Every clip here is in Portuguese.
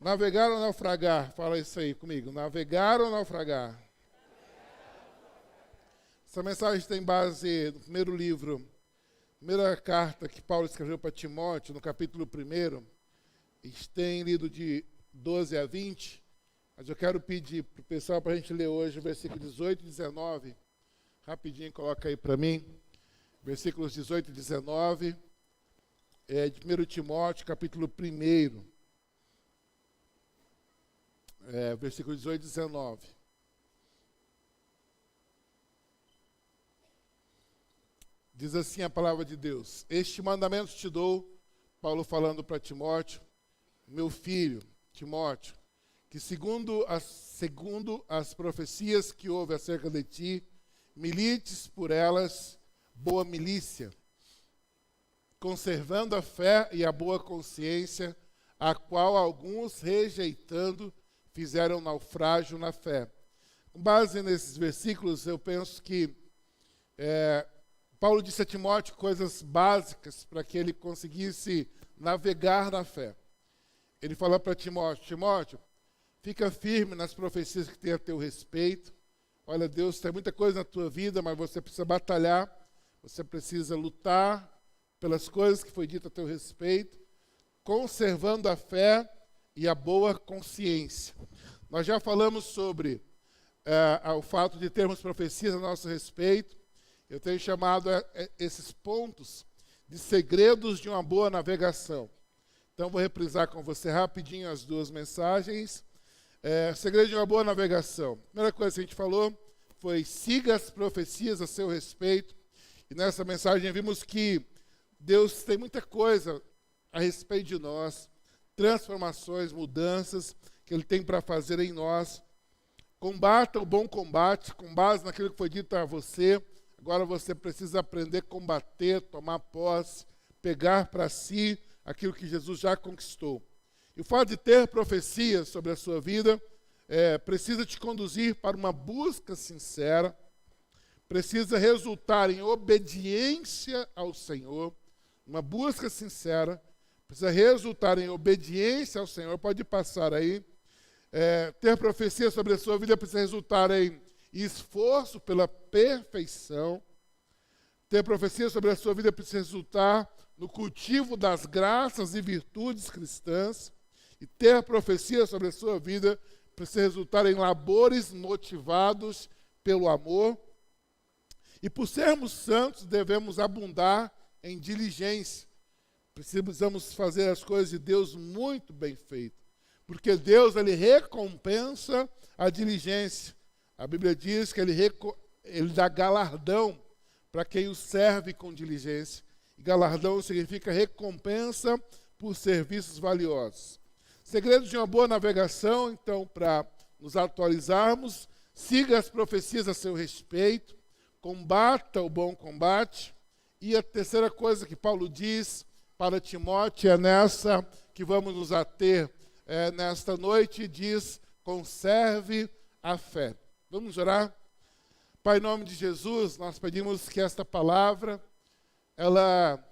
Navegar ou naufragar? Fala isso aí comigo. Navegar ou naufragar? Essa mensagem tem base no primeiro livro, primeira carta que Paulo escreveu para Timóteo, no capítulo 1. Eles têm lido de 12 a 20, mas eu quero pedir para o pessoal para a gente ler hoje o versículo 18 e 19. Rapidinho, coloca aí para mim. Versículos 18 e 19, de 1 Timóteo, capítulo 1. Versículo 18 e 19. Diz assim a palavra de Deus: Este mandamento te dou, Paulo falando para Timóteo, meu filho, Timóteo, que segundo as profecias que houve acerca de ti, milites por elas boa milícia, conservando a fé e a boa consciência, a qual alguns, rejeitando, fizeram naufrágio na fé. Com base nesses versículos, eu penso que Paulo disse a Timóteo coisas básicas para que ele conseguisse navegar na fé. Ele fala para Timóteo: Timóteo, fica firme nas profecias que tem a teu respeito. Olha, Deus tem muita coisa na tua vida, mas você precisa batalhar, você precisa lutar pelas coisas que foi dito a teu respeito, conservando a fé e a boa consciência. Nós já falamos sobre o fato de termos profecias a nosso respeito. Eu tenho chamado esses pontos de segredos de uma boa navegação. Então, vou reprisar com você rapidinho as duas mensagens. Segredo de uma boa navegação. A primeira coisa que a gente falou foi: siga as profecias a seu respeito. E nessa mensagem vimos que Deus tem muita coisa a respeito de nós, transformações, mudanças que Ele tem para fazer em nós. Combata o bom combate, com base naquilo que foi dito a você. Agora você precisa aprender a combater, tomar posse, pegar para si aquilo que Jesus já conquistou. E o fato de ter profecias sobre a sua vida precisa te conduzir para uma busca sincera, precisa resultar em obediência ao Senhor, uma busca sincera, precisa resultar em obediência ao Senhor. Pode passar aí. Ter profecia sobre a sua vida precisa resultar em esforço pela perfeição. Ter profecia sobre a sua vida precisa resultar no cultivo das graças e virtudes cristãs. E ter profecia sobre a sua vida precisa resultar em labores motivados pelo amor. E por sermos santos, devemos abundar em diligência. Precisamos fazer as coisas de Deus muito bem feitas, porque Deus, Ele recompensa a diligência. A Bíblia diz que Ele dá galardão para quem o serve com diligência. E galardão significa recompensa por serviços valiosos. Segredos de uma boa navegação, então, para nos atualizarmos: siga as profecias a seu respeito, combata o bom combate. E a terceira coisa que Paulo diz para Timóteo é nessa que vamos nos ater nesta noite, diz: conserve a fé. Vamos orar? Pai, em nome de Jesus, nós pedimos que esta palavra, ela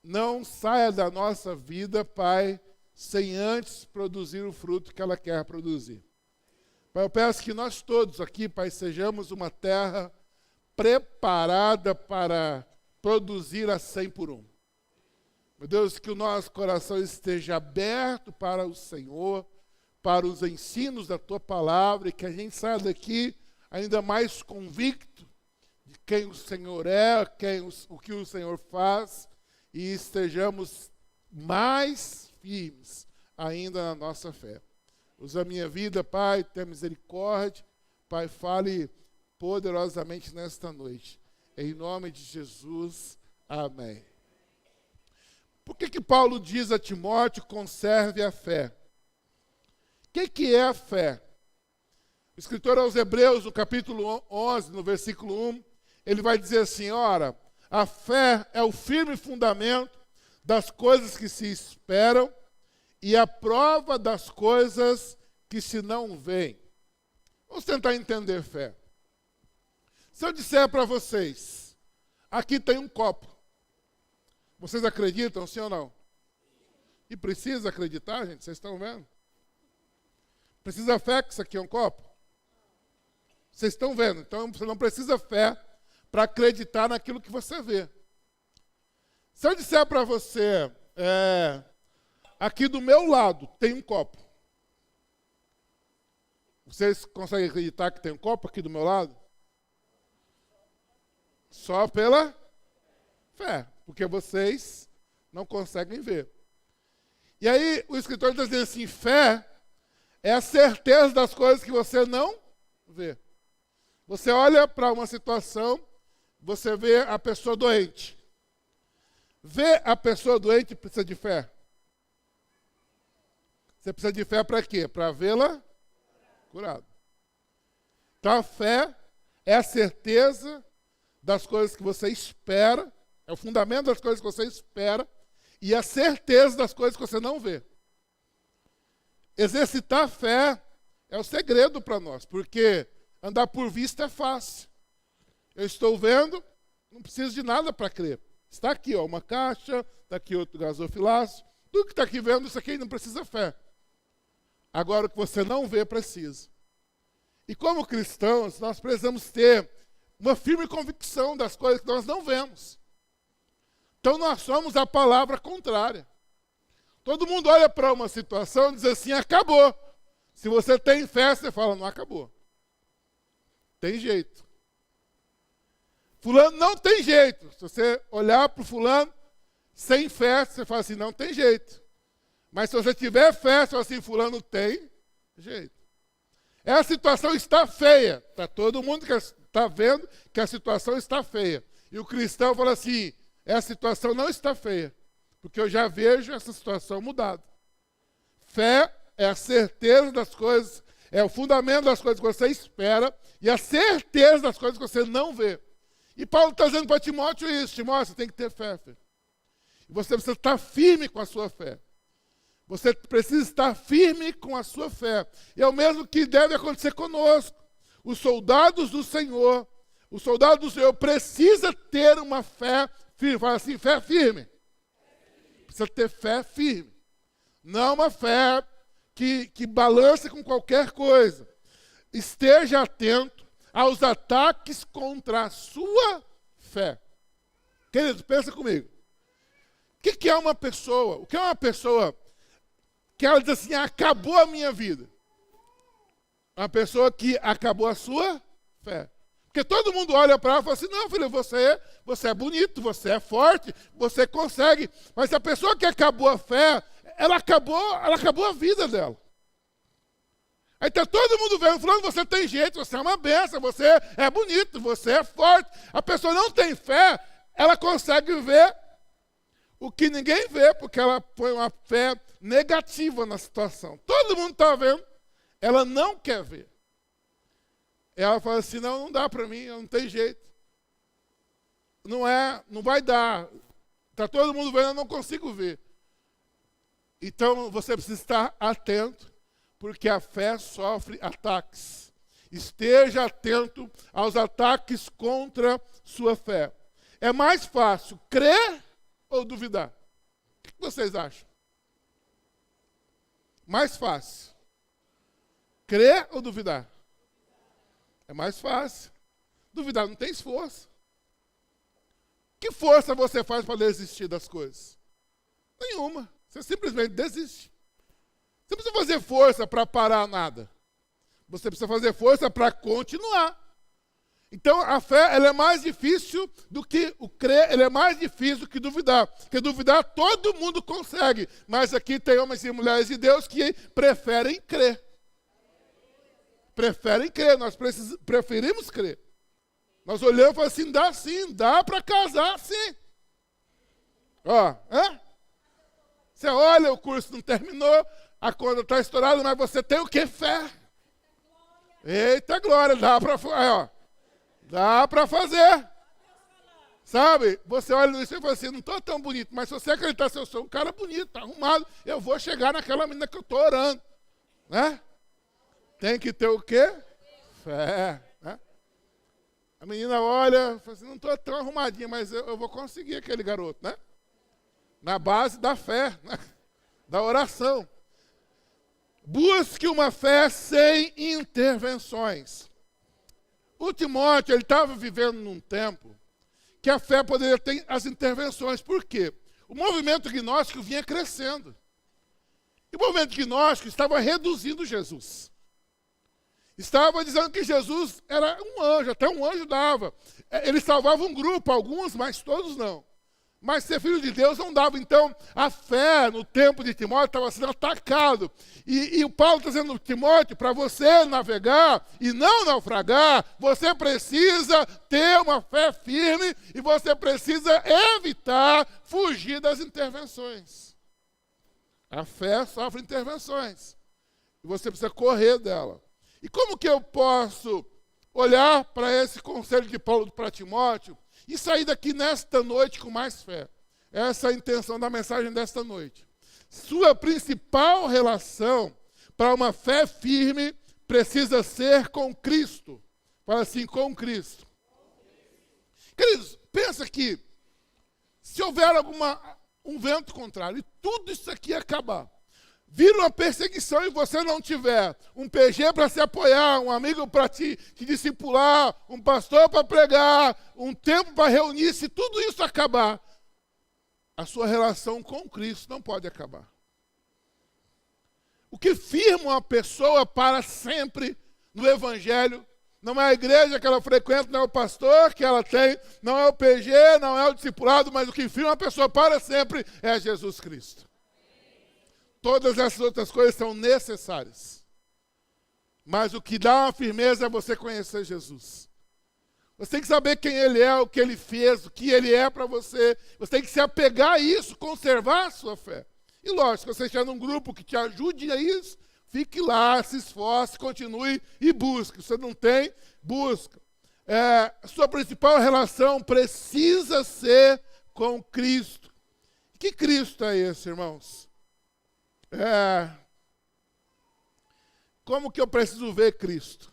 não saia da nossa vida, Pai, sem antes produzir o fruto que ela quer produzir. Pai, eu peço que nós todos aqui, Pai, sejamos uma terra preparada para produzir a 100 por 1. Meu Deus, que o nosso coração esteja aberto para o Senhor, para os ensinos da Tua palavra, e que a gente saia daqui ainda mais convicto de quem o Senhor é, o que o Senhor faz, e estejamos mais firmes ainda na nossa fé. Usa a minha vida, Pai, tenha misericórdia. Pai, fale poderosamente nesta noite. Em nome de Jesus, amém. Por que Paulo diz a Timóteo: conserve a fé? O que é a fé? O escritor aos Hebreus, no capítulo 11, no versículo 1, ele vai dizer assim: ora, a fé é o firme fundamento das coisas que se esperam e a prova das coisas que se não veem. Vamos tentar entender fé. Se eu disser para vocês, aqui tem um copo, vocês acreditam, sim ou não? E precisa acreditar, gente, vocês estão vendo? Precisa fé que isso aqui é um copo? Vocês estão vendo? Então você não precisa fé para acreditar naquilo que você vê. Se eu disser para você, aqui do meu lado tem um copo. Vocês conseguem acreditar que tem um copo aqui do meu lado? Só pela fé, porque vocês não conseguem ver. E aí o escritor está dizendo assim, fé é a certeza das coisas que você não vê. Você olha para uma situação, você vê a pessoa doente. Ver a pessoa doente precisa de fé. Você precisa de fé para quê? Para vê-la curada. Então a fé é a certeza das coisas que você espera, é o fundamento das coisas que você espera e a certeza das coisas que você não vê. Exercitar a fé é o segredo para nós, porque andar por vista é fácil. Eu estou vendo, não preciso de nada para crer. Está aqui, ó, uma caixa, está aqui outro gasofilácio. Tudo que está aqui vendo, isso aqui não precisa fé. Agora, o que você não vê, precisa. E como cristãos, nós precisamos ter uma firme convicção das coisas que nós não vemos. Então, nós somos a palavra contrária. Todo mundo olha para uma situação e diz assim, acabou. Se você tem fé, você fala, não acabou. Tem jeito. Fulano não tem jeito. Se você olhar para o fulano sem fé, você fala assim, não tem jeito. Mas se você tiver fé, você fala assim, fulano tem jeito. A situação está feia. Está todo mundo que está vendo que a situação está feia. E o cristão fala assim, essa situação não está feia. Porque eu já vejo essa situação mudada. Fé é a certeza das coisas, é o fundamento das coisas que você espera e a certeza das coisas que você não vê. E Paulo está dizendo para Timóteo isso. Timóteo, você tem que ter fé, filho. E você precisa estar firme com a sua fé. Você precisa estar firme com a sua fé. E é o mesmo que deve acontecer conosco. Os soldados do Senhor precisa ter uma fé firme. Fala assim, fé firme. Precisa ter fé firme. Não uma fé que balance com qualquer coisa. Esteja atento aos ataques contra a sua fé. Querido, pensa comigo. O que é uma pessoa? O que é uma pessoa que ela diz assim, acabou a minha vida? Uma pessoa que acabou a sua fé. Porque todo mundo olha para ela e fala assim, não, filho, você é bonito, você é forte, você consegue. Mas a pessoa que acabou a fé, ela acabou a vida dela. Aí está todo mundo vendo, falando, você tem jeito, você é uma benção, você é bonito, você é forte. A pessoa não tem fé, ela consegue ver o que ninguém vê, porque ela põe uma fé negativa na situação. Todo mundo está vendo, ela não quer ver. Ela fala assim, não dá para mim, não tem jeito. Não vai dar. Está todo mundo vendo, eu não consigo ver. Então, você precisa estar atento, porque a fé sofre ataques. Esteja atento aos ataques contra sua fé. É mais fácil crer ou duvidar? O que vocês acham? Mais fácil. Crer ou duvidar? É mais fácil. Duvidar não tem esforço. Que força você faz para desistir das coisas? Nenhuma. Você simplesmente desiste. Você não precisa fazer força para parar nada. Você precisa fazer força para continuar. Então, a fé ela é mais difícil do que o crer, ela é mais difícil do que duvidar. Porque duvidar todo mundo consegue. Mas aqui tem homens e mulheres de Deus que preferem crer. Preferem crer, nós preferimos crer. Nós olhamos e falamos assim, sim, dá para casar sim. Ó, você olha, o curso não terminou, a conta está estourada, mas você tem o quê? Fé. Eita glória, dá para fazer. Sabe? Você olha nisso e fala assim, não estou tão bonito, mas se você acreditar que eu sou um cara bonito, arrumado, eu vou chegar naquela menina que eu estou orando. Né? Tem que ter o quê? Fé. Né? A menina olha, fala assim, não estou tão arrumadinha, mas eu vou conseguir aquele garoto, né? Na base da fé, né? Da oração. Busque uma fé sem intervenções. O Timóteo, ele estava vivendo num tempo que a fé poderia ter as intervenções. Por quê? O movimento gnóstico vinha crescendo. E o movimento gnóstico estava reduzindo Jesus. Estava dizendo que Jesus era um anjo, até um anjo dava. Ele salvava um grupo, alguns, mas todos não. Mas ser filho de Deus não dava. Então, a fé no tempo de Timóteo estava sendo atacado. E o Paulo está dizendo, Timóteo, para você navegar e não naufragar, você precisa ter uma fé firme e você precisa evitar fugir das intervenções. A fé sofre intervenções. E você precisa correr dela. E como que eu posso olhar para esse conselho de Paulo para Timóteo e sair daqui nesta noite com mais fé? Essa é a intenção da mensagem desta noite. Sua principal relação para uma fé firme precisa ser com Cristo. Fala assim, com Cristo. Queridos, pensa que se houver um vento contrário e tudo isso aqui acabar, vira uma perseguição e você não tiver um PG para se apoiar, um amigo para te discipular, um pastor para pregar, um tempo para reunir, se tudo isso acabar, a sua relação com Cristo não pode acabar. O que firma uma pessoa para sempre no Evangelho não é a igreja que ela frequenta, não é o pastor que ela tem, não é o PG, não é o discipulado, mas o que firma uma pessoa para sempre é Jesus Cristo. Todas essas outras coisas são necessárias. Mas o que dá uma firmeza é você conhecer Jesus. Você tem que saber quem Ele é, o que Ele fez, o que Ele é para você. Você tem que se apegar a isso, conservar a sua fé. E lógico, se você estiver num grupo que te ajude a isso, fique lá, se esforce, continue e busque. Se você não tem, busca. A sua principal relação precisa ser com Cristo. Que Cristo é esse, irmãos? Como que eu preciso ver Cristo?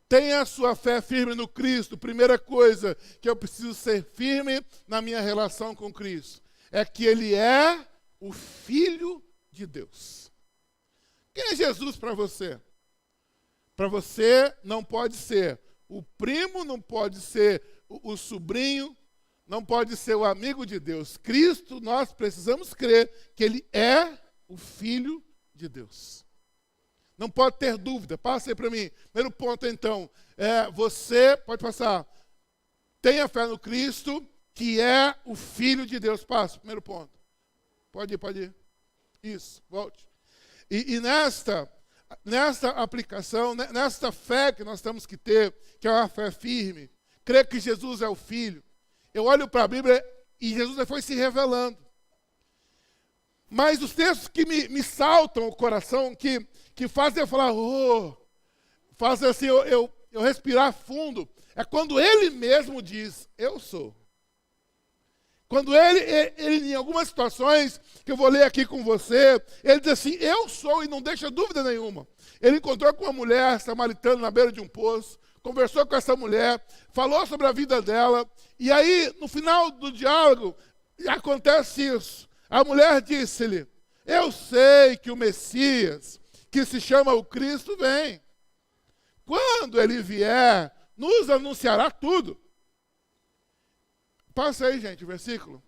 Tenha a sua fé firme no Cristo. Primeira coisa que eu preciso ser firme na minha relação com Cristo é que Ele é o Filho de Deus. Quem é Jesus para você? Para você não pode ser o primo, não pode ser o sobrinho, não pode ser o amigo de Deus. Cristo, nós precisamos crer que Ele é o Filho de Deus. Não pode ter dúvida. Passa aí para mim. Primeiro ponto, então. Você, pode passar. Tenha fé no Cristo, que é o Filho de Deus. Passa, primeiro ponto. Pode ir. Isso, volte. E nesta aplicação, nesta fé que nós temos que ter, que é uma fé firme, crer que Jesus é o Filho. Eu olho para a Bíblia e Jesus foi se revelando. Mas os textos que me saltam o coração, que fazem eu falar, fazem assim eu respirar fundo, é quando Ele mesmo diz, eu sou. Quando ele, em algumas situações, que eu vou ler aqui com você, ele diz assim, eu sou, e não deixa dúvida nenhuma. Ele encontrou com uma mulher samaritana na beira de um poço, conversou com essa mulher, falou sobre a vida dela, e aí, no final do diálogo, acontece isso. A mulher disse-lhe, eu sei que o Messias, que se chama o Cristo, vem. Quando ele vier, nos anunciará tudo. Passa aí, gente, o versículo.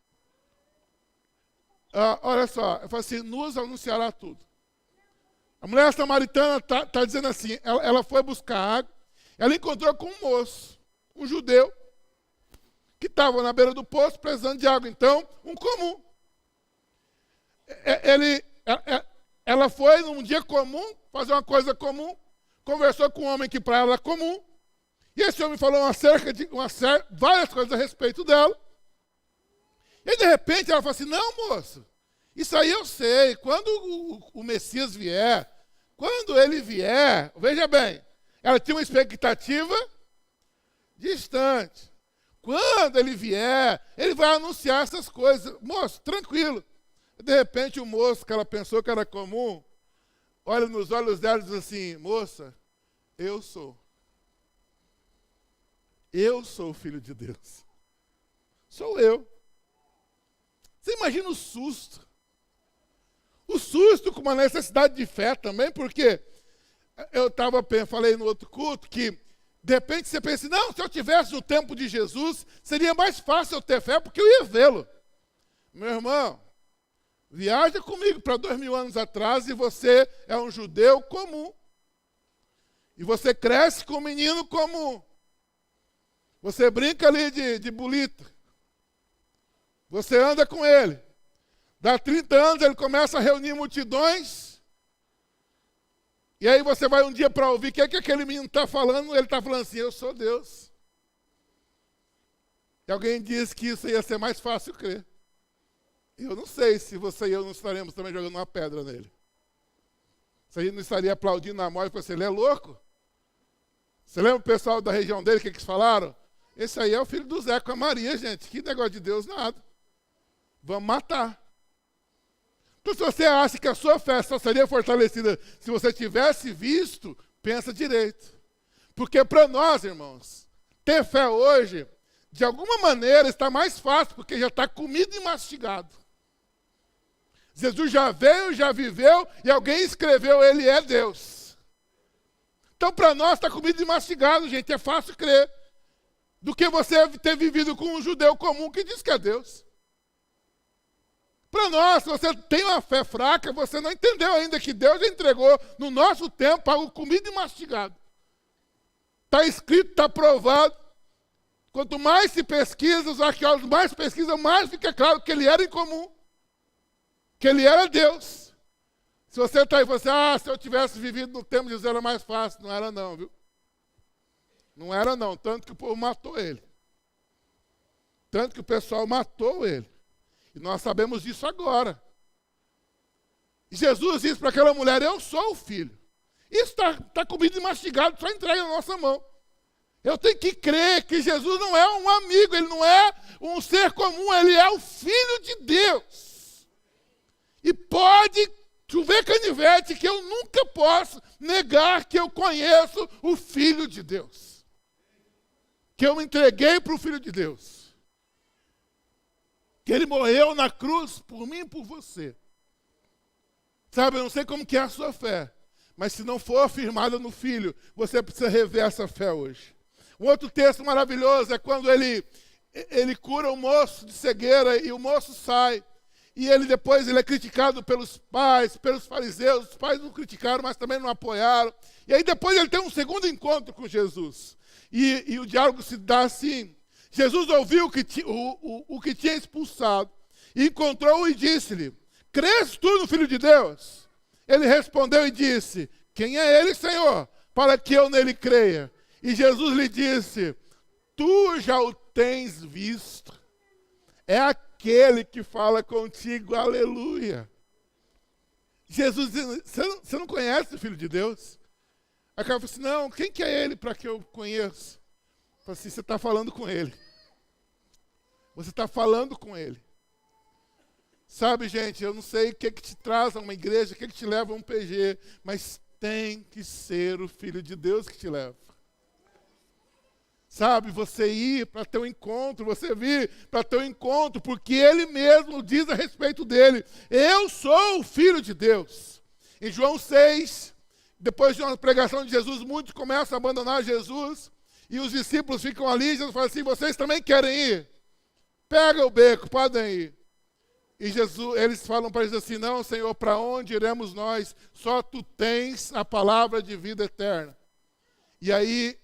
Olha só, eu falo assim, nos anunciará tudo. A mulher samaritana está dizendo assim, ela foi buscar água, ela encontrou com um moço, um judeu, que estava na beira do poço precisando de água. Então, um comum. Ela foi num dia comum, fazer uma coisa comum, conversou com um homem que para ela é comum, e esse homem falou várias coisas a respeito dela, e de repente ela falou assim, não, moço, isso aí eu sei, quando o Messias vier, quando ele vier, veja bem, ela tinha uma expectativa distante. Quando ele vier, ele vai anunciar essas coisas. Moço, tranquilo. De repente, o moço, que ela pensou que era comum, olha nos olhos dela e diz assim, moça, eu sou. Eu sou o Filho de Deus. Sou eu. Você imagina o susto. o susto com uma necessidade de fé também, porque falei no outro culto que, de repente, você pensa, não, se eu tivesse no tempo de Jesus, seria mais fácil eu ter fé, porque eu ia vê-lo. Meu irmão, viaja comigo para 2000 anos atrás e você é um judeu comum. E você cresce com um menino comum. Você brinca ali de bolita. Você anda com ele. Dá 30 anos, ele começa a reunir multidões. E aí você vai um dia para ouvir o que é que aquele menino está falando. Ele está falando assim, eu sou Deus. E alguém disse que isso ia ser mais fácil crer. Eu não sei se você e eu não estaremos também jogando uma pedra nele. Se a gente não estaria aplaudindo na morte, porque ele é louco. Você lembra o pessoal da região dele, o que eles falaram? Esse aí é o filho do Zé com a Maria, gente. Que negócio de Deus, nada. Vamos matar. Então, se você acha que a sua fé só seria fortalecida se você tivesse visto, pensa direito. Porque para nós, irmãos, ter fé hoje, de alguma maneira, está mais fácil, porque já está comido e mastigado. Jesus já veio, já viveu, e alguém escreveu, ele é Deus. Então, para nós, está comido e mastigado, gente, é fácil crer. Do que você ter vivido com um judeu comum que diz que é Deus. Para nós, se você tem uma fé fraca, você não entendeu ainda que Deus entregou no nosso tempo algo comido e mastigado. Está escrito, está provado. Quanto mais se pesquisa, os arqueólogos mais pesquisam, mais fica claro que ele era incomum. Que ele era Deus. Se você está aí e fala assim, se eu tivesse vivido no tempo de Jesus era mais fácil. Não era não, viu? Não era não, tanto que o povo matou ele. Tanto que o pessoal matou ele. E nós sabemos disso agora. E Jesus disse para aquela mulher, eu sou o filho. Isso está comido e mastigado, só entrega na nossa mão. Eu tenho que crer que Jesus não é um amigo, ele não é um ser comum, ele é o Filho de Deus. E pode chover canivete que eu nunca posso negar que eu conheço o Filho de Deus. Que eu me entreguei para o Filho de Deus. Que ele morreu na cruz por mim e por você. Sabe, eu não sei como que é a sua fé, mas se não for afirmada no Filho, você precisa rever essa fé hoje. Um outro texto maravilhoso é quando ele cura um moço de cegueira e o moço sai. E depois ele é criticado pelos pais, pelos fariseus. Os pais não criticaram, mas também não apoiaram. E aí depois ele tem um segundo encontro com Jesus. E o diálogo se dá assim. Jesus ouviu o que tinha expulsado. E encontrou-o e disse-lhe, crês tu no Filho de Deus? Ele respondeu e disse, quem é ele, Senhor, para que eu nele creia? E Jesus lhe disse, tu já o tens visto. É aquele que fala contigo, aleluia. Jesus diz, você não conhece o Filho de Deus? Aí o cara falou assim, não, quem que é ele para que eu conheça? Eu falei assim, você está falando com ele. Você está falando com ele. Sabe, gente, eu não sei o que te traz a uma igreja, o que te leva a um PG, mas tem que ser o Filho de Deus que te leva. Sabe, você ir para ter um encontro, você vir para ter um encontro, porque ele mesmo diz a respeito dele, eu sou o Filho de Deus. Em João 6, depois de uma pregação de Jesus, muitos começam a abandonar Jesus, e os discípulos ficam ali, e Jesus fala assim, vocês também querem ir? Pega o beco, podem ir. E eles falam para Jesus assim, não, Senhor, para onde iremos nós? Só tu tens a palavra de vida eterna. E aí,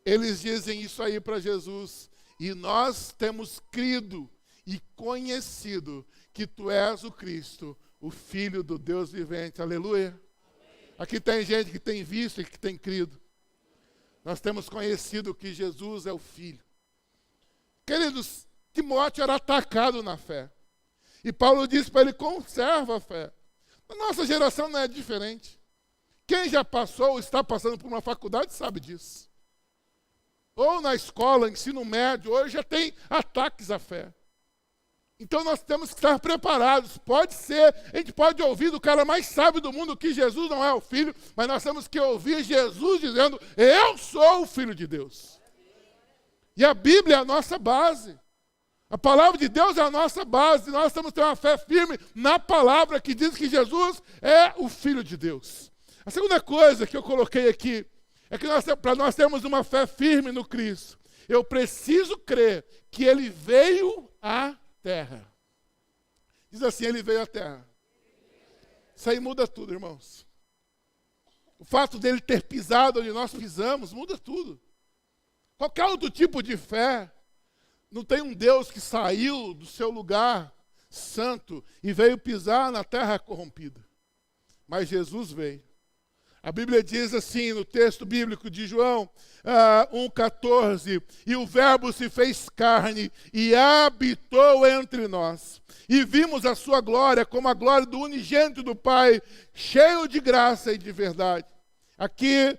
eles dizem isso aí para Jesus. E nós temos crido e conhecido que tu és o Cristo, o Filho do Deus vivente. Aleluia. Amém. Aqui tem gente que tem visto e que tem crido. Nós temos conhecido que Jesus é o Filho. Queridos, Timóteo era atacado na fé. E Paulo disse para ele, conserva a fé. A nossa geração não é diferente. Quem já passou ou está passando por uma faculdade sabe disso. Ou na escola, ensino médio, hoje já tem ataques à fé. Então nós temos que estar preparados. Pode ser, a gente pode ouvir do cara mais sábio do mundo que Jesus não é o Filho, mas nós temos que ouvir Jesus dizendo, eu sou o Filho de Deus. E a Bíblia é a nossa base. A palavra de Deus é a nossa base. Nós temos que ter uma fé firme na palavra que diz que Jesus é o Filho de Deus. A segunda coisa que eu coloquei aqui é que para nós termos uma fé firme no Cristo, eu preciso crer que Ele veio à terra. Diz assim, Ele veio à terra. Isso aí muda tudo, irmãos. O fato dele ter pisado onde nós pisamos muda tudo. Qualquer outro tipo de fé, não tem um Deus que saiu do seu lugar santo e veio pisar na terra corrompida. Mas Jesus veio. A Bíblia diz assim, no texto bíblico de João 1,14, e o Verbo se fez carne e habitou entre nós. E vimos a sua glória como a glória do unigênito do Pai, cheio de graça e de verdade. Aqui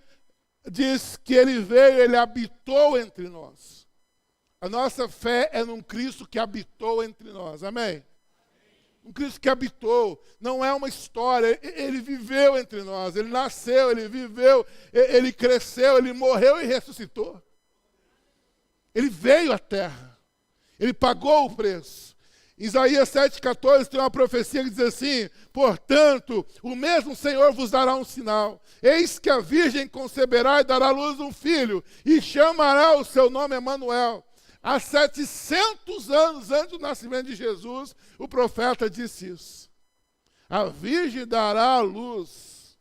diz que ele veio, ele habitou entre nós. A nossa fé é num Cristo que habitou entre nós, amém? Um Cristo que habitou, não é uma história, ele viveu entre nós, ele nasceu, ele viveu, ele cresceu, ele morreu e ressuscitou. Ele veio à terra, ele pagou o preço. Isaías 7,14 tem uma profecia que diz assim, portanto, o mesmo Senhor vos dará um sinal. Eis que a virgem conceberá e dará à luz um filho, e chamará o seu nome Emanuel. Há 700 anos antes do nascimento de Jesus, o profeta disse isso. A virgem dará à luz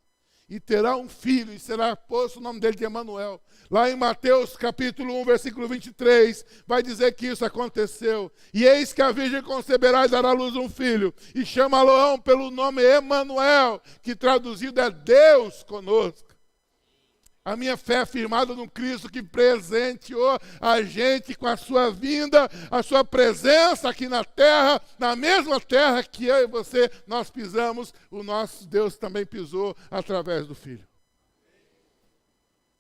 e terá um filho, e será posto o nome dele de Emanuel. Lá em Mateus capítulo 1, versículo 23, vai dizer que isso aconteceu. E eis que a virgem conceberá e dará à luz um filho, e chama-lo pelo nome Emanuel, que traduzido é Deus conosco. A minha fé é firmada no Cristo que presenteou a gente com a sua vinda, a sua presença aqui na terra, na mesma terra que eu e você, nós pisamos, o nosso Deus também pisou através do Filho.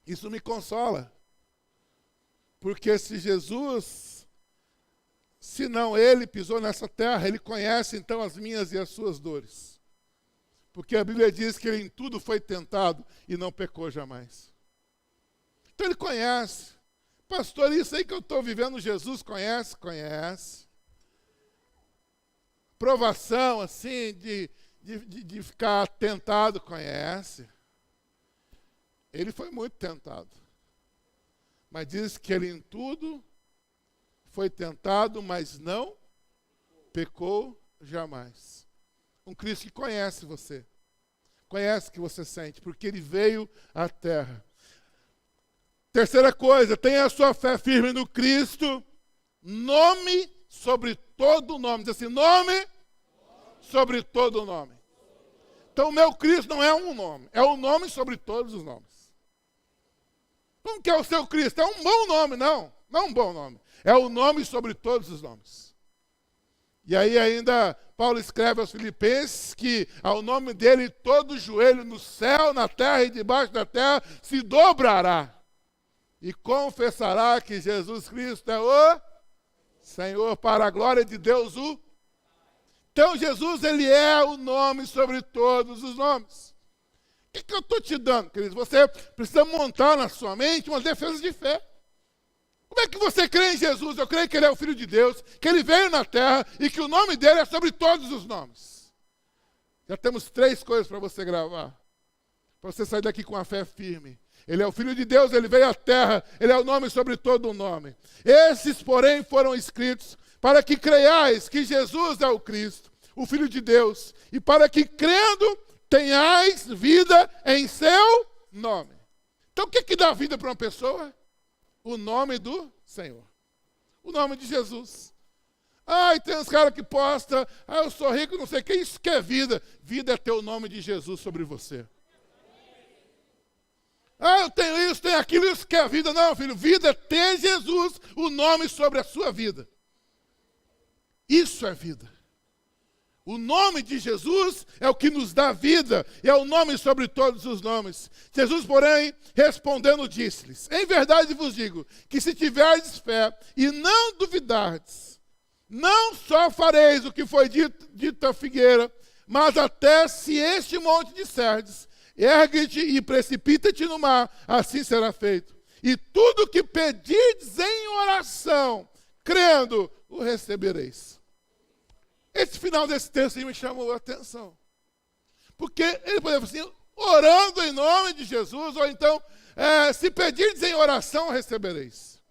Isso me consola, porque se Jesus, se não Ele pisou nessa terra, Ele conhece então as minhas e as suas dores. Porque a Bíblia diz que Ele em tudo foi tentado e não pecou jamais. Então Ele conhece. Pastor, isso aí que eu estou vivendo, Jesus conhece? Conhece. Provação, assim, de ficar tentado, conhece. Ele foi muito tentado. Mas diz que Ele em tudo foi tentado, mas não pecou jamais. Um Cristo que conhece você. Conhece o que você sente, porque Ele veio à terra. Terceira coisa, tenha a sua fé firme no Cristo, nome sobre todo nome. Diz assim, nome sobre todo nome. Então o meu Cristo não é um nome, é o nome sobre todos os nomes. Como que é o seu Cristo? É um bom nome, não é um bom nome. É o nome sobre todos os nomes. E aí ainda Paulo escreve aos Filipenses que ao nome dele todo joelho no céu, na terra e debaixo da terra se dobrará. E confessará que Jesus Cristo é o Senhor, para a glória de Deus o... Então Jesus, Ele é o nome sobre todos os nomes. O que eu estou te dando, queridos? Você precisa montar na sua mente uma defesa de fé. Como é que você crê em Jesus? Eu creio que Ele é o Filho de Deus, que Ele veio na terra e que o nome dEle é sobre todos os nomes. Já temos 3 coisas para você gravar, para você sair daqui com a fé firme. Ele é o Filho de Deus, Ele veio à terra, Ele é o nome sobre todo o nome. Esses, porém, foram escritos para que creiais que Jesus é o Cristo, o Filho de Deus, e para que, crendo, tenhais vida em seu nome. Então, o que dá vida para uma pessoa? O nome do Senhor. O nome de Jesus. E tem uns caras que postam, eu sou rico, não sei o que, isso que é vida. Vida é ter o nome de Jesus sobre você. Eu tenho isso, tenho aquilo, isso que é vida. Não, filho, vida é ter Jesus, o nome sobre a sua vida. Isso é vida. O nome de Jesus é o que nos dá vida, e é o nome sobre todos os nomes. Jesus, porém, respondendo, disse-lhes, em verdade vos digo, que se tiverdes fé e não duvidardes, não só fareis o que foi dito à figueira, mas até se este monte disserdes, ergue-te e precipita-te no mar, assim será feito. E tudo que pedirdes em oração, crendo, o recebereis. Esse final desse texto me chamou a atenção. Porque ele poderia falar assim, orando em nome de Jesus, ou então, se pedirdes em oração, recebereis.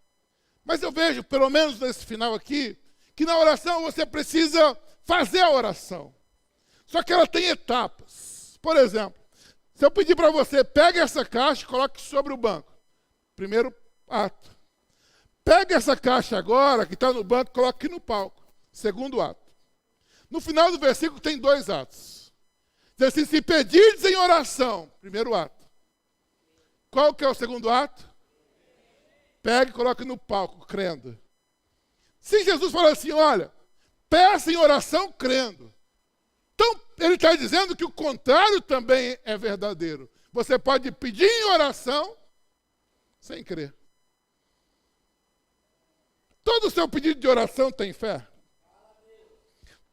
Mas eu vejo, pelo menos nesse final aqui, que na oração você precisa fazer a oração. Só que ela tem etapas. Por exemplo, se eu pedir para você, pegue essa caixa e coloque sobre o banco. Primeiro ato. Pegue essa caixa agora, que está no banco, coloque aqui no palco. Segundo ato. No final do versículo tem 2 atos. Diz assim, se pedirdes em oração, primeiro ato. Qual que é o segundo ato? Pegue e coloque no palco, crendo. Se Jesus falar assim, olha, peça em oração crendo. Então, ele está dizendo que o contrário também é verdadeiro. Você pode pedir em oração sem crer. Todo o seu pedido de oração tem fé?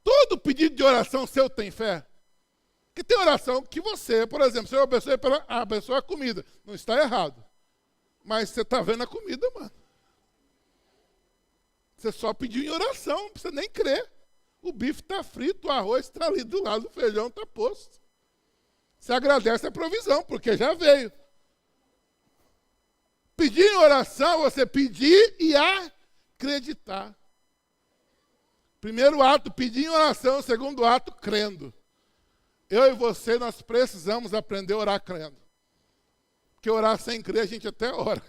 Todo pedido de oração seu tem fé? Porque tem oração que você, por exemplo, você abençoa a comida. Não está errado. Mas você está vendo a comida, mano. Você só pediu em oração, não precisa nem crer. O bife está frito, o arroz está ali do lado, o feijão está posto. Você agradece a provisão, porque já veio. Pedir em oração, você pedir e acreditar. Primeiro ato, pedir em oração. Segundo ato, crendo. Eu e você, nós precisamos aprender a orar crendo. Porque orar sem crer, a gente até ora.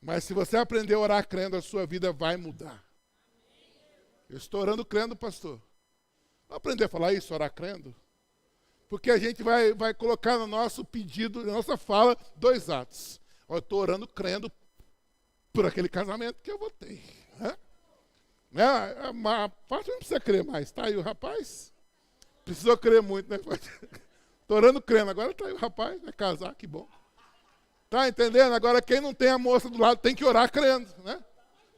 Mas se você aprender a orar crendo, a sua vida vai mudar. Eu estou orando crendo, pastor. Vamos aprender a falar isso, orar crendo? Porque a gente vai colocar no nosso pedido, na nossa fala, 2 atos. Eu estou orando crendo por aquele casamento que eu votei. A parte não precisa crer mais. Está aí o rapaz? Precisou crer muito, né? Estou orando crendo. Agora está aí o rapaz, vai casar, que bom. Está entendendo? Agora quem não tem a moça do lado tem que orar crendo, né?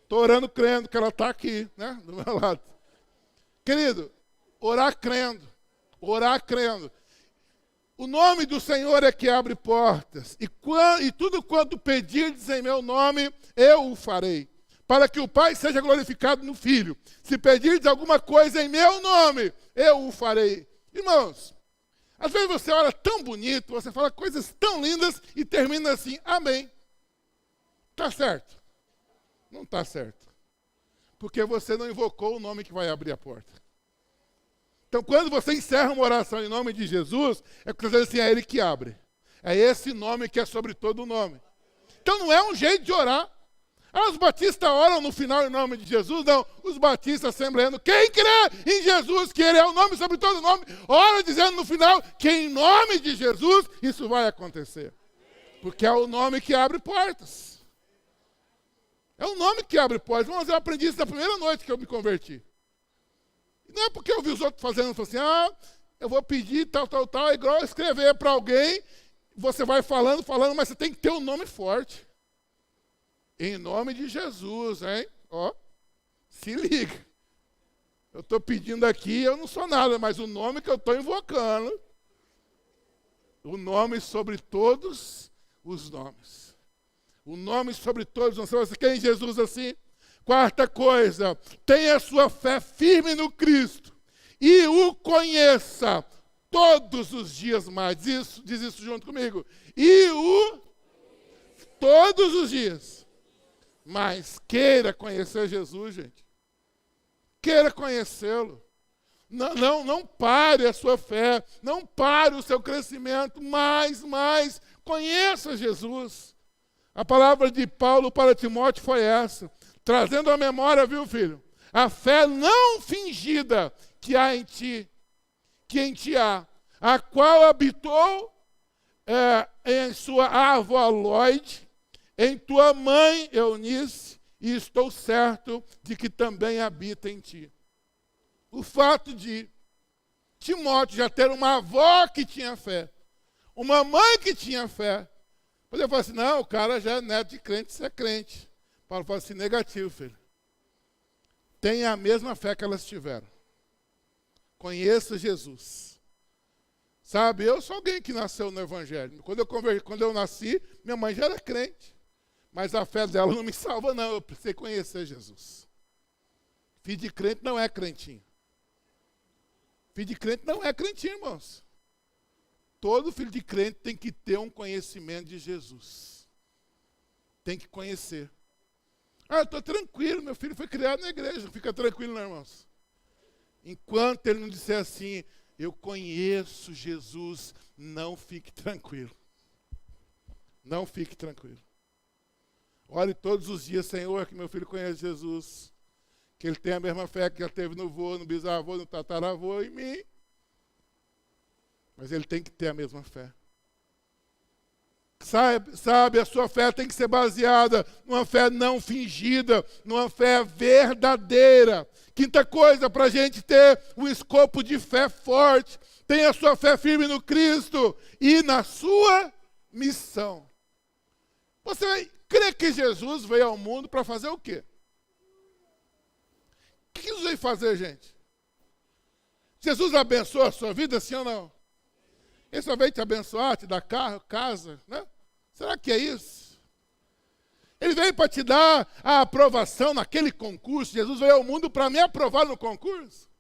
Estou orando crendo que ela está aqui, né? Do meu lado. Querido, orar crendo. Orar crendo. O nome do Senhor é que abre portas. E tudo quanto pedirdes em meu nome, eu o farei. Para que o Pai seja glorificado no Filho. Se pedirdes alguma coisa em meu nome, eu o farei. Irmãos, às vezes você ora tão bonito, você fala coisas tão lindas e termina assim, amém. Está certo? Não está certo. Porque você não invocou o nome que vai abrir a porta. Então, quando você encerra uma oração em nome de Jesus, é porque você diz assim, é Ele que abre. É esse nome que é sobre todo o nome. Então, não é um jeito de orar. Os batistas oram no final em nome de Jesus? Não. Os batistas assembleando, quem crê em Jesus, que Ele é o nome sobre todo nome, ora dizendo no final que em nome de Jesus isso vai acontecer. Porque é o nome que abre portas. É o nome que abre portas. Irmãos, eu aprendi isso na primeira noite que eu me converti. Não é porque eu vi os outros fazendo, eu falei assim, eu vou pedir tal, é igual escrever para alguém, você vai falando, mas você tem que ter um nome forte. Em nome de Jesus, hein? Se liga. Eu estou pedindo aqui, eu não sou nada, mas o nome que eu estou invocando, o nome sobre todos os nomes. O nome sobre todos os nomes. Você quer em Jesus assim? Quarta coisa, tenha a sua fé firme no Cristo e o conheça todos os dias mais. Diz isso junto comigo. Todos os dias. Mas queira conhecer Jesus, gente. Queira conhecê-lo. Não pare a sua fé, não pare o seu crescimento, mais, conheça Jesus. A palavra de Paulo para Timóteo foi essa. Trazendo à memória, viu, filho? A fé não fingida que em ti há, a qual habitou em sua avó Lóide, em tua mãe Eunice, e estou certo de que também habita em ti. O fato de Timóteo já ter uma avó que tinha fé, uma mãe que tinha fé, poderia falar assim, não, o cara já é neto de crente, você é crente. Paulo fala assim, negativo, filho. Tenha a mesma fé que elas tiveram. Conheça Jesus. Sabe, eu sou alguém que nasceu no Evangelho. Quando eu nasci, minha mãe já era crente. Mas a fé dela não me salva, não. Eu precisei conhecer Jesus. Filho de crente não é crentinho. Filho de crente não é crentinho, irmãos. Todo filho de crente tem que ter um conhecimento de Jesus. Tem que conhecer. Eu estou tranquilo, meu filho foi criado na igreja. Fica tranquilo, né, irmãos? Enquanto ele não disser assim, eu conheço Jesus, não fique tranquilo. Não fique tranquilo. Ore todos os dias, Senhor, que meu filho conhece Jesus. Que ele tenha a mesma fé que já teve no vô, no bisavô, no tataravô, em mim. Mas ele tem que ter a mesma fé. Sabe, a sua fé tem que ser baseada numa fé não fingida, numa fé verdadeira. Quinta coisa, para a gente ter um escopo de fé forte, tenha a sua fé firme no Cristo e na sua missão. Você crê que Jesus veio ao mundo para fazer o quê? O que Jesus veio fazer, gente? Jesus abençoa a sua vida, sim ou não? Ele só veio te abençoar, te dar carro, casa, né? Será que é isso? Ele veio para te dar a aprovação naquele concurso. Jesus veio ao mundo para me aprovar no concurso.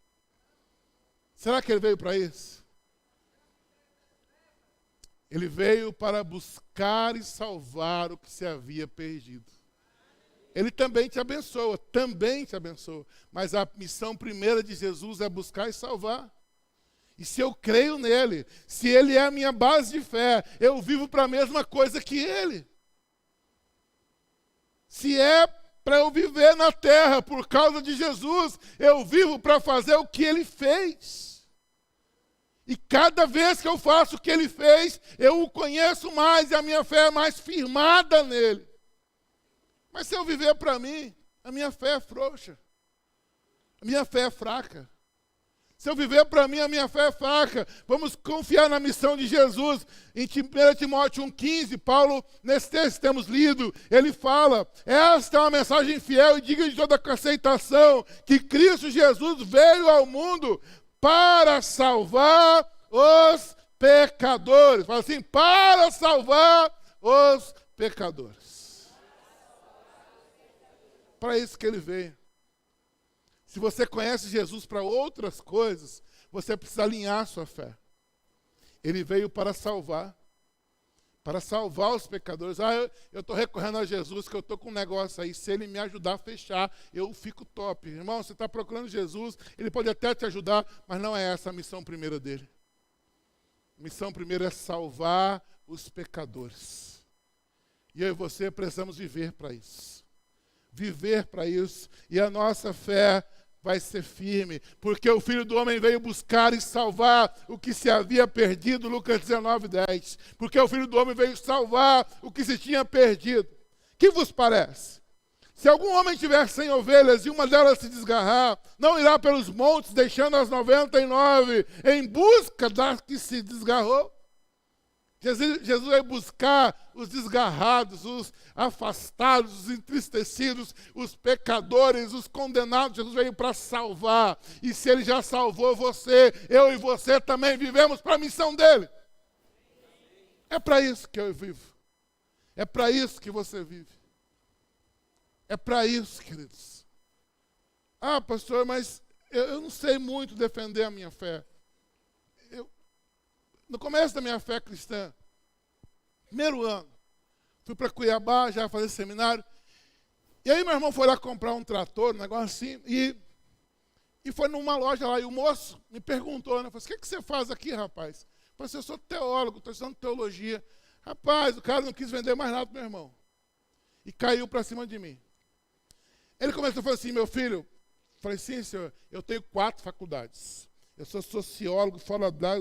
Será que ele veio para isso? Ele veio para buscar e salvar o que se havia perdido. Ele também te abençoa, Mas a missão primeira de Jesus é buscar e salvar. E se eu creio nele, se ele é a minha base de fé, eu vivo para a mesma coisa que ele. Se é para eu viver na terra por causa de Jesus, eu vivo para fazer o que ele fez. E cada vez que eu faço o que ele fez, eu o conheço mais e a minha fé é mais firmada nele. Mas se eu viver para mim, a minha fé é frouxa. A minha fé é fraca. Se eu viver para mim, a minha fé é fraca. Vamos confiar na missão de Jesus. Em 1 Timóteo 1,15, Paulo, nesse texto que temos lido, ele fala, esta é uma mensagem fiel e digna de toda aceitação, que Cristo Jesus veio ao mundo para salvar os pecadores. Fala assim, para salvar os pecadores. Para isso que ele veio. Se você conhece Jesus para outras coisas, você precisa alinhar a sua fé. Ele veio para salvar os pecadores. Eu estou recorrendo a Jesus, que eu estou com um negócio aí, se ele me ajudar a fechar, eu fico top. Irmão, você está procurando Jesus, ele pode até te ajudar, mas não é essa a missão primeira dele. A missão primeira é salvar os pecadores. E eu e você precisamos viver para isso. Viver para isso. E a nossa fé vai ser firme, porque o Filho do Homem veio buscar e salvar o que se havia perdido, Lucas 19:10. Porque o Filho do Homem veio salvar o que se tinha perdido. Que vos parece? Se algum homem tiver 100 ovelhas e uma delas se desgarrar, não irá pelos montes, deixando as 99 em busca da que se desgarrou? Jesus vai buscar os desgarrados, os afastados, os entristecidos, os pecadores, os condenados. Jesus veio para salvar. E se ele já salvou você, eu e você também vivemos para a missão dele. É para isso que eu vivo. É para isso que você vive. É para isso, queridos. Pastor, mas eu não sei muito defender a minha fé. No começo da minha fé cristã, primeiro ano, fui para Cuiabá, já fazer seminário, e aí meu irmão foi lá comprar um trator, um negócio assim, e foi numa loja lá, e o moço me perguntou, né, falou assim, o que você faz aqui, rapaz? Eu falei assim, eu sou teólogo, estou estudando teologia. Rapaz, o cara não quis vender mais nada para meu irmão, e caiu para cima de mim. Ele começou a falar assim, meu filho, eu falei, sim, senhor, eu tenho 4 faculdades, eu sou sociólogo, fora da...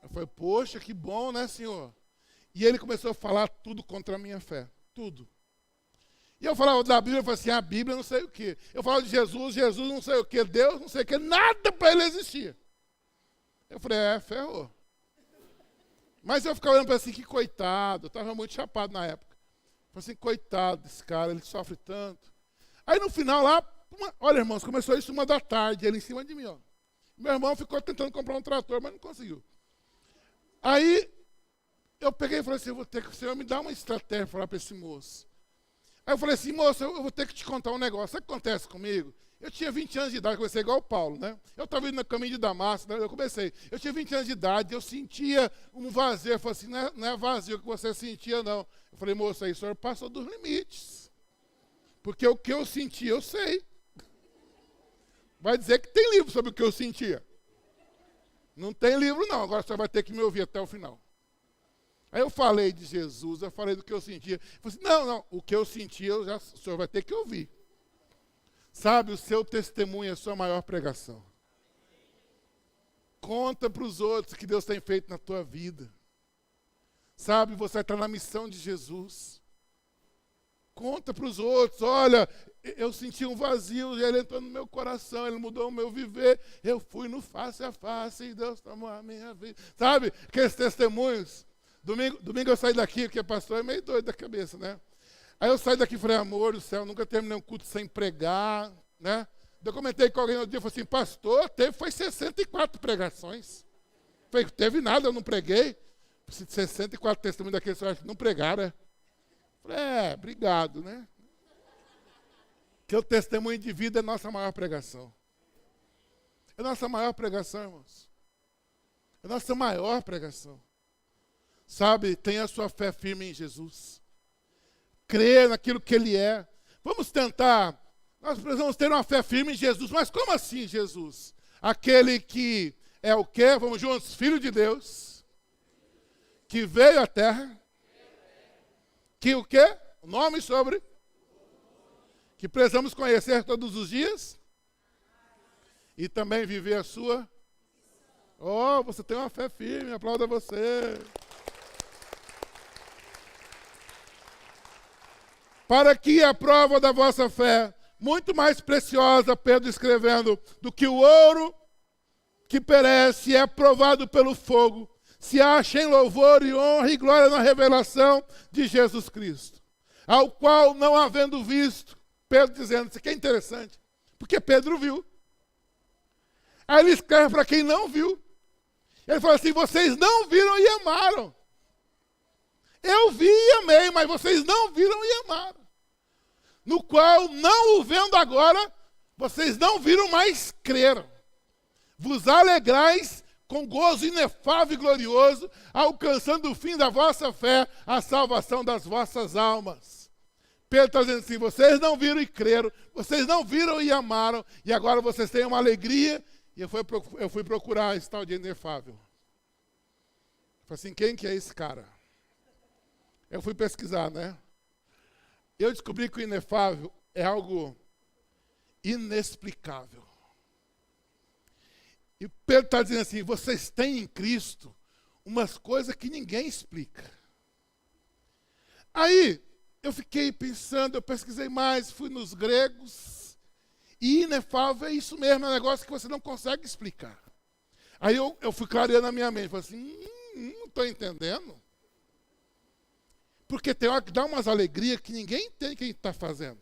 Eu falei, poxa, que bom, né, senhor? E ele começou a falar tudo contra a minha fé, tudo. E eu falava da Bíblia, eu falava assim, a Bíblia não sei o quê. Eu falava de Jesus, Jesus não sei o quê, Deus não sei o quê, nada para ele existia. Eu falei, ferrou. Mas eu ficava olhando para assim, que coitado, eu estava muito chapado na época. Eu falei assim, coitado desse cara, ele sofre tanto. Aí no final lá, olha irmãos, começou isso 1h da tarde, ele em cima de mim, ó. Meu irmão ficou tentando comprar um trator, mas não conseguiu. Aí, eu peguei e falei assim, eu vou ter que o senhor me dar uma estratégia para falar para esse moço. Aí eu falei assim, moça, eu vou ter que te contar um negócio. Sabe o que acontece comigo? Eu tinha 20 anos de idade, eu comecei igual o Paulo, né? Eu estava indo no caminho de Damasco, né? Eu tinha 20 anos de idade, eu sentia um vazio. Eu falei assim, não é vazio que você sentia, não. Eu falei, moça, aí o senhor passou dos limites. Porque o que eu sentia, eu sei. Vai dizer que tem livro sobre o que eu sentia. Não tem livro, não. Agora você vai ter que me ouvir até o final. Aí eu falei de Jesus, eu falei do que eu sentia. Eu falei assim, não, o que eu sentia, o senhor vai ter que ouvir. Sabe, o seu testemunho é a sua maior pregação. Conta para os outros o que Deus tem feito na tua vida. Sabe, você está na missão de Jesus. Conta para os outros, olha, eu senti um vazio, ele entrou no meu coração, ele mudou o meu viver. Eu fui no face a face e Deus tomou a minha vida. Sabe, aqueles testemunhos. Domingo eu saí daqui, porque o pastor é meio doido da cabeça, né? Aí eu saí daqui e falei, amor do céu, nunca terminei um culto sem pregar, né? Eu comentei com alguém no dia, falei assim, pastor, foi 64 pregações. Falei, teve nada, eu não preguei. 64 testemunhos daqueles que não pregaram, né? Falei, obrigado, né? Que o testemunho de vida é nossa maior pregação. É nossa maior pregação, irmãos. É nossa maior pregação. Sabe, tenha a sua fé firme em Jesus. Crer naquilo que Ele é. Vamos tentar, nós precisamos ter uma fé firme em Jesus. Mas como assim, Jesus? Aquele que é o quê? Vamos juntos, Filho de Deus, que veio à terra, que o quê? O nome sobre? Que precisamos conhecer todos os dias e também viver a sua. Oh, você tem uma fé firme, aplauda você. Para que a prova da vossa fé, muito mais preciosa, Pedro escrevendo, do que o ouro que perece, é provado pelo fogo, se acha em louvor e honra e glória na revelação de Jesus Cristo, ao qual, não havendo visto, Pedro dizendo, isso aqui é interessante, porque Pedro viu. Aí ele escreve para quem não viu. Ele fala assim, vocês não viram e amaram. Eu vi e amei, mas vocês não viram e amaram. No qual, não o vendo agora, vocês não viram, mas creram. Vos alegrais com gozo inefável e glorioso, alcançando o fim da vossa fé, a salvação das vossas almas. Pedro está dizendo assim, vocês não viram e creram, vocês não viram e amaram, e agora vocês têm uma alegria, e eu fui procurar esse tal de inefável. Falei assim, quem que é esse cara? Eu fui pesquisar, né? Eu descobri que o inefável é algo inexplicável. E Pedro está dizendo assim, vocês têm em Cristo umas coisas que ninguém explica. Aí, eu fiquei pensando, eu pesquisei mais, fui nos gregos, e inefável é isso mesmo, é um negócio que você não consegue explicar. Aí eu fui clareando na minha mente, falei assim, não estou entendendo. Porque tem hora que dá umas alegrias que ninguém entende quem está fazendo.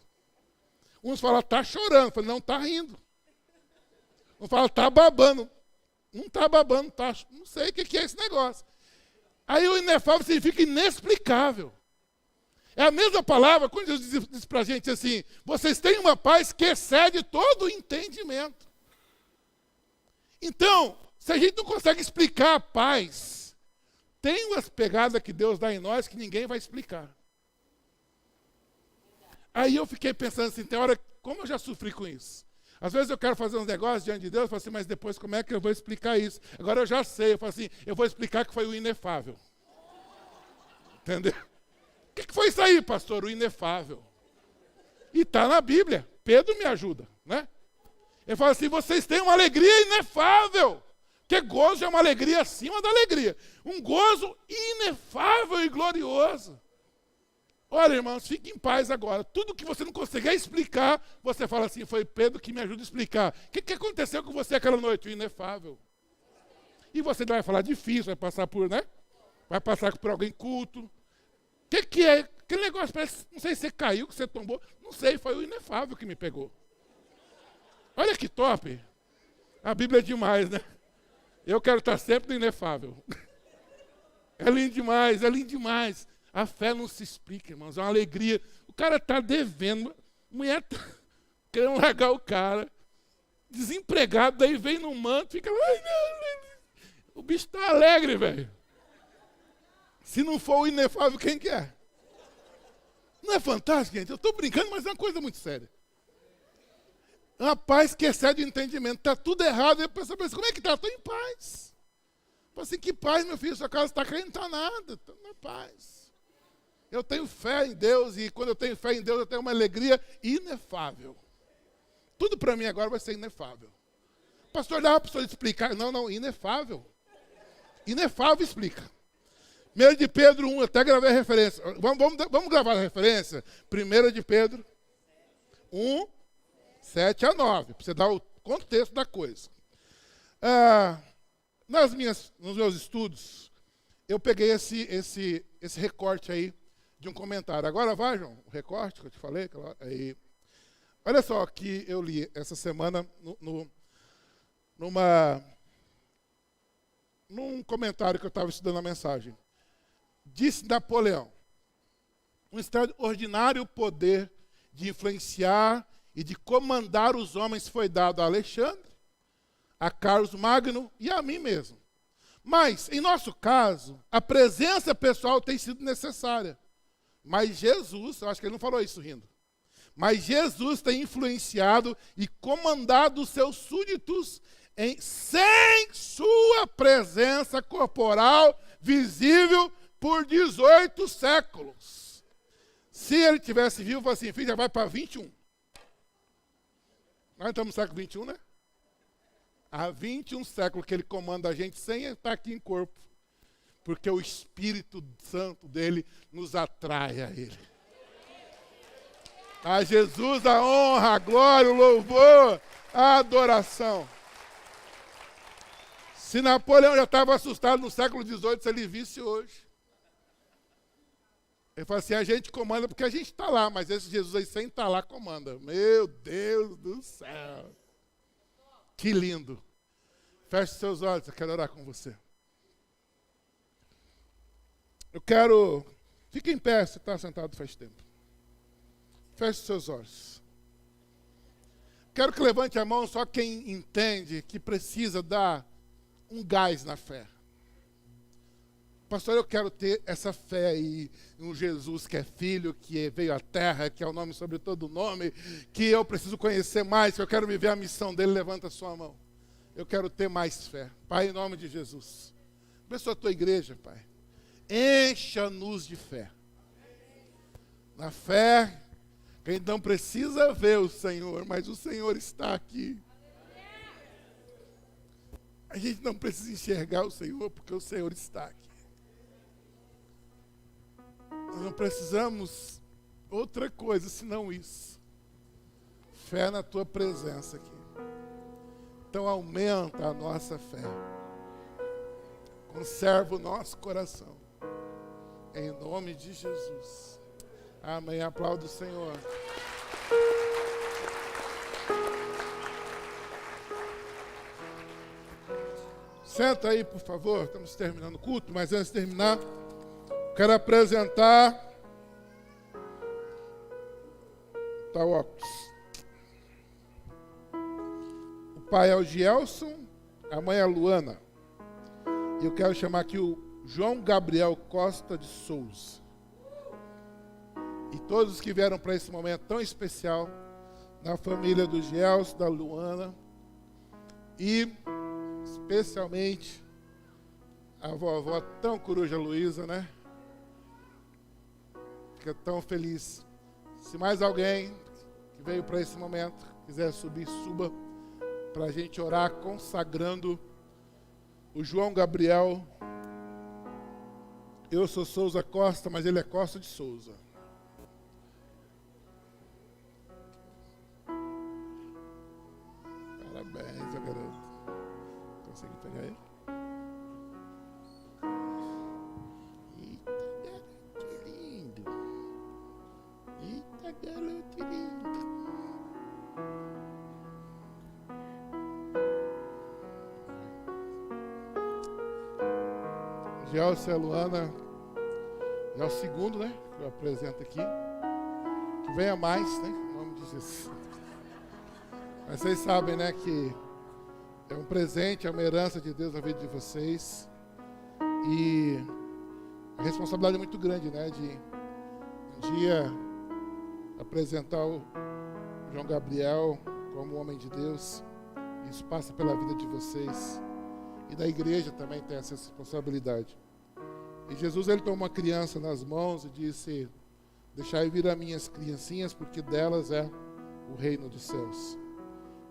Uns falam, está chorando, eu falei, não, está rindo. Uns falam, está babando. Não está babando, tá, não sei o que é esse negócio. Aí o inefável significa inexplicável. É a mesma palavra, quando Jesus diz para a gente assim, vocês têm uma paz que excede todo o entendimento. Então, se a gente não consegue explicar a paz, tem umas pegadas que Deus dá em nós que ninguém vai explicar. Aí eu fiquei pensando assim, tem hora, como eu já sofri com isso? Às vezes eu quero fazer uns negócios diante de Deus, eu falo assim, mas depois como é que eu vou explicar isso? Agora eu já sei, eu falo assim, eu vou explicar que foi o inefável. Entendeu? O que foi isso aí, pastor? O inefável. E está na Bíblia. Pedro me ajuda, né? Ele fala assim, vocês têm uma alegria inefável. Porque gozo é uma alegria acima da alegria. Um gozo inefável e glorioso. Olha, irmãos, fique em paz agora. Tudo que você não conseguir explicar, você fala assim, foi Pedro que me ajuda a explicar. O que aconteceu com você aquela noite? O inefável. E você não vai falar difícil, vai passar por, né? Vai passar por alguém culto. O que é? Aquele negócio parece, não sei se você caiu, que você tombou. Não sei, foi o inefável que me pegou. Olha que top. A Bíblia é demais, né? Eu quero estar sempre no inefável. É lindo demais, é lindo demais. A fé não se explica, irmãos, é uma alegria. cara tá devendo, mulher tá querendo largar o cara, desempregado, daí vem no manto, fica lá, ai, não. O bicho tá alegre, velho. Se não for o inefável, quem que é? Não é fantástico, gente? Eu estou brincando, mas é uma coisa muito séria. É uma paz que excede o entendimento. Está tudo errado. E a pessoa pensa, como é que está? Estou em paz. Fala assim, que paz, meu filho? Sua casa está crente, não está nada. Estou na paz. Eu tenho fé em Deus e quando eu tenho fé em Deus, eu tenho uma alegria inefável. Tudo para mim agora vai ser inefável. Pastor, dá para o senhor explicar? Não, inefável. Inefável explica. 1 de Pedro 1, eu até gravei a referência. Vamos gravar a referência? 1 de Pedro 1, 7 a 9, para você dar o contexto da coisa. Nos meus estudos, eu peguei esse recorte aí de um comentário. Agora vai, João, o recorte que eu te falei. Aí. Olha só que eu li essa semana num comentário que eu estava estudando a mensagem. Disse Napoleão, um extraordinário poder de influenciar e de comandar os homens foi dado a Alexandre, a Carlos Magno e a mim mesmo. Mas, em nosso caso, a presença pessoal tem sido necessária. Mas Jesus, eu acho que ele não falou isso rindo, mas Jesus tem influenciado e comandado os seus súditos sem sua presença corporal visível por 18 séculos. Se ele tivesse vivo, falasse assim, filho, já vai para 21. Nós estamos no século 21, né? Há 21 séculos que ele comanda a gente sem estar aqui em corpo. Porque o Espírito Santo dele nos atrai a ele. A Jesus a honra, a glória, o louvor, a adoração. Se Napoleão já estava assustado no século XVIII, se ele visse hoje. Ele fala assim, a gente comanda porque a gente está lá, mas esse Jesus aí sem estar lá comanda. Meu Deus do céu. Que lindo. Feche seus olhos, eu quero orar com você. Fique em pé, você está sentado faz tempo. Feche seus olhos. Quero que levante a mão só quem entende que precisa dar um gás na fé. Pastor, eu quero ter essa fé aí, um Jesus que é filho, que veio à terra, que é o nome sobre todo nome, que eu preciso conhecer mais, que eu quero viver a missão dele. Levanta a sua mão. Eu quero ter mais fé. Pai, em nome de Jesus. Abençoa a tua igreja, Pai. Encha-nos de fé. Na fé, que a gente não precisa ver o Senhor, mas o Senhor está aqui. A gente não precisa enxergar o Senhor, porque o Senhor está aqui. Nós não precisamos outra coisa senão isso. Fé na tua presença aqui. Então aumenta a nossa fé. Conserva o nosso coração. Em nome de Jesus. Amém. Aplauda o Senhor. Senta aí, por favor. Estamos terminando o culto, mas antes de terminar, quero apresentar o óculos. O pai é o Gielson, a mãe é a Luana. E eu quero chamar aqui o João Gabriel Costa de Souza. E todos os que vieram para esse momento tão especial, na família do Gielson, da Luana, e especialmente a vovó tão coruja Luísa, né? Fica tão feliz. Se mais alguém que veio para esse momento quiser subir, suba, para a gente orar consagrando o João Gabriel. Eu sou Souza Costa, mas ele é Costa de Souza. Parabéns, garoto. Consegue pegar ele? Eita, garoto lindo. Eita, garoto lindo. Gelson e a Luana, já é o segundo, né? Que eu apresento aqui. Que venha mais, né? Em nome de Jesus. Mas vocês sabem, né, que é um presente, é uma herança de Deus na vida de vocês. E a responsabilidade é muito grande, né, de um dia apresentar o João Gabriel como homem de Deus. Isso passa pela vida de vocês. E da igreja também tem essa responsabilidade. E Jesus, ele tomou uma criança nas mãos e disse: deixai vir as minhas criancinhas, porque delas é o reino dos céus.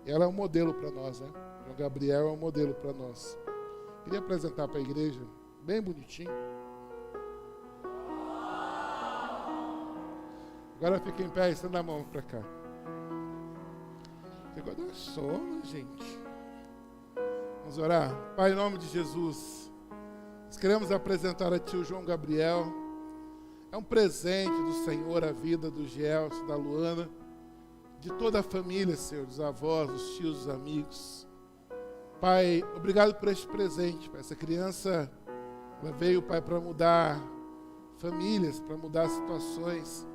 E ela é um modelo para nós, né? João Gabriel é um modelo para nós. Queria apresentar para a igreja, bem bonitinho. Agora fica em pé, estenda a mão para cá. Chegou a dar sono, gente. Vamos orar. Pai, em nome de Jesus, nós queremos apresentar a Ti o João Gabriel. É um presente do Senhor a vida do Gelson, da Luana, de toda a família, Senhor, dos avós, dos tios, dos amigos. Pai, obrigado por este presente, Pai. Essa criança, ela veio, Pai, para mudar famílias, para mudar situações.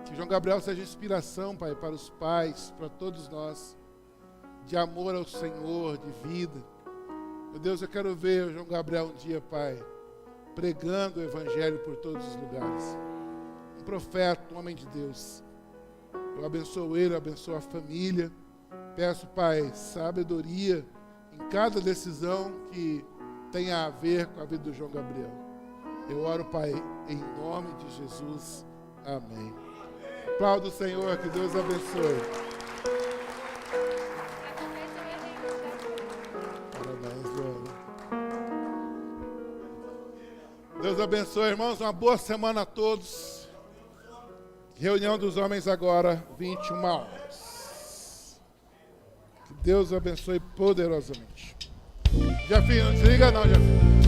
Que João Gabriel seja inspiração, Pai, para os pais, para todos nós, de amor ao Senhor, de vida. Meu Deus, eu quero ver o João Gabriel um dia, Pai, pregando o Evangelho por todos os lugares. Um profeta, um homem de Deus. Eu abençoo ele, eu abençoo a família. Peço, Pai, sabedoria em cada decisão que tenha a ver com a vida do João Gabriel. Eu oro, Pai, em nome de Jesus. Amém. Aplauda o Senhor, que Deus abençoe. Parabéns, Luana. Deus abençoe, irmãos. Uma boa semana a todos. Reunião dos homens agora, 21 horas. Que Deus abençoe poderosamente. Jefinho, não desliga não, Jefinho.